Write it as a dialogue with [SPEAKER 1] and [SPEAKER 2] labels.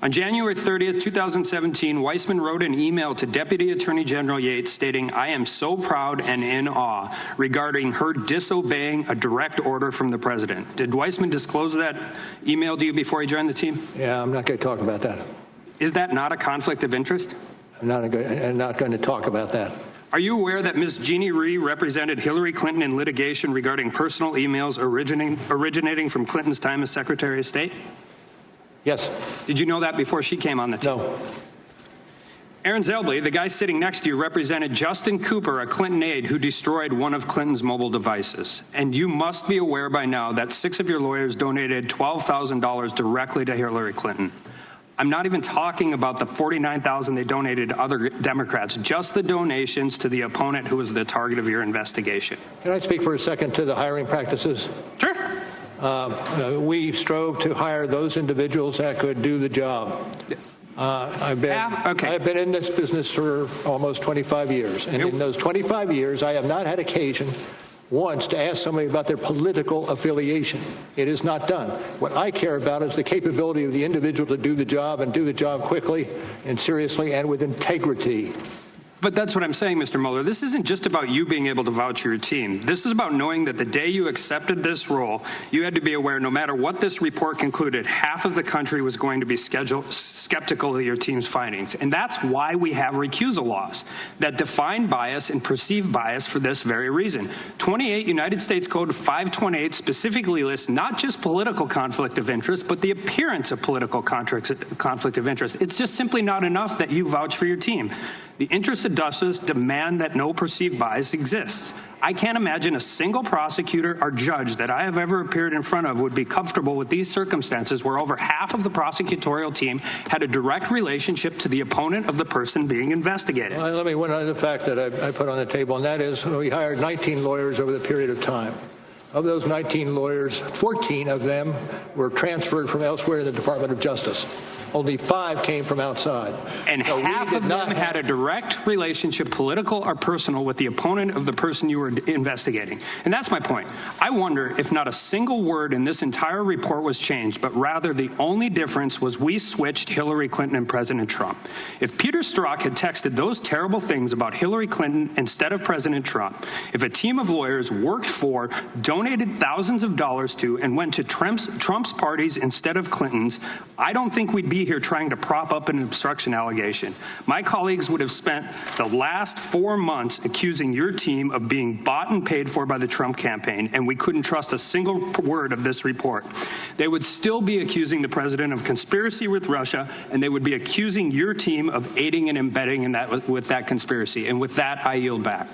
[SPEAKER 1] On January 30th, 2017, Weissman wrote an email to Deputy Attorney General Yates stating, "I am so proud and in awe," regarding her disobeying a direct order from the president. Did Weissman disclose that email to you before he joined the team?
[SPEAKER 2] Yeah, I'm not going to talk about that.
[SPEAKER 1] Is that not a conflict of interest?
[SPEAKER 2] I'm not going to talk about that.
[SPEAKER 1] Are you aware that Ms. Jeannie Rhee represented Hillary Clinton in litigation regarding personal emails originating from Clinton's time as Secretary of State?
[SPEAKER 2] Yes.
[SPEAKER 1] Did you know that before she came on the team?
[SPEAKER 2] No.
[SPEAKER 1] Aaron Zelbley, the guy sitting next to you, represented Justin Cooper, a Clinton aide who destroyed one of Clinton's mobile devices. And you must be aware by now that 6 of your lawyers donated $12,000 directly to Hillary Clinton. I'm not even talking about the $49,000 they donated to other Democrats, just the donations to the opponent who was the target of your investigation.
[SPEAKER 2] Can I speak for a second to the hiring practices?
[SPEAKER 1] Sure.
[SPEAKER 2] We strove to hire those individuals that could do the job. I've been in this business for almost 25 years, and in those 25 years, I have not had occasion once to ask somebody about their political affiliation. It is not done. What I care about is the capability of the individual to do the job and do the job quickly and seriously and with integrity.
[SPEAKER 1] But that's what I'm saying, Mr. Mueller. This isn't just about you being able to vouch for your team. This is about knowing that the day you accepted this role, you had to be aware no matter what this report concluded, half of the country was going to be skeptical of your team's findings. And that's why we have recusal laws that define bias and perceive bias for this very reason. 28 United States Code 528 specifically lists not just political conflict of interest, but the appearance of political conflict of interest. It's just simply not enough that you vouch for your team. The interested justice demand that no perceived bias exists. I can't imagine a single prosecutor or judge that I have ever appeared in front of would be comfortable with these circumstances where over half of the prosecutorial team had a direct relationship to the opponent of the person being investigated.
[SPEAKER 2] Well, let me one other fact that I put on the table, and that is we hired 19 lawyers over the period of time. Of those 19 lawyers, 14 of them were transferred from elsewhere in the Department of Justice. Only 5 came from outside.
[SPEAKER 1] And so half of them had a direct relationship, political or personal, with the opponent of the person you were investigating. And that's my point. I wonder if not a single word in this entire report was changed, but rather the only difference was we switched Hillary Clinton and President Trump. If Peter Strzok had texted those terrible things about Hillary Clinton instead of President Trump, if a team of lawyers worked for, donated thousands of dollars to, and went to Trump's parties instead of Clinton's, I don't think we'd be here trying to prop up an obstruction allegation. My colleagues would have spent the last 4 months accusing your team of being bought and paid for by the Trump campaign, and we couldn't trust a single word of this report. They would still be accusing the president of conspiracy with Russia, and they would be accusing your team of aiding and abetting in that, with that conspiracy. And with that, I yield back.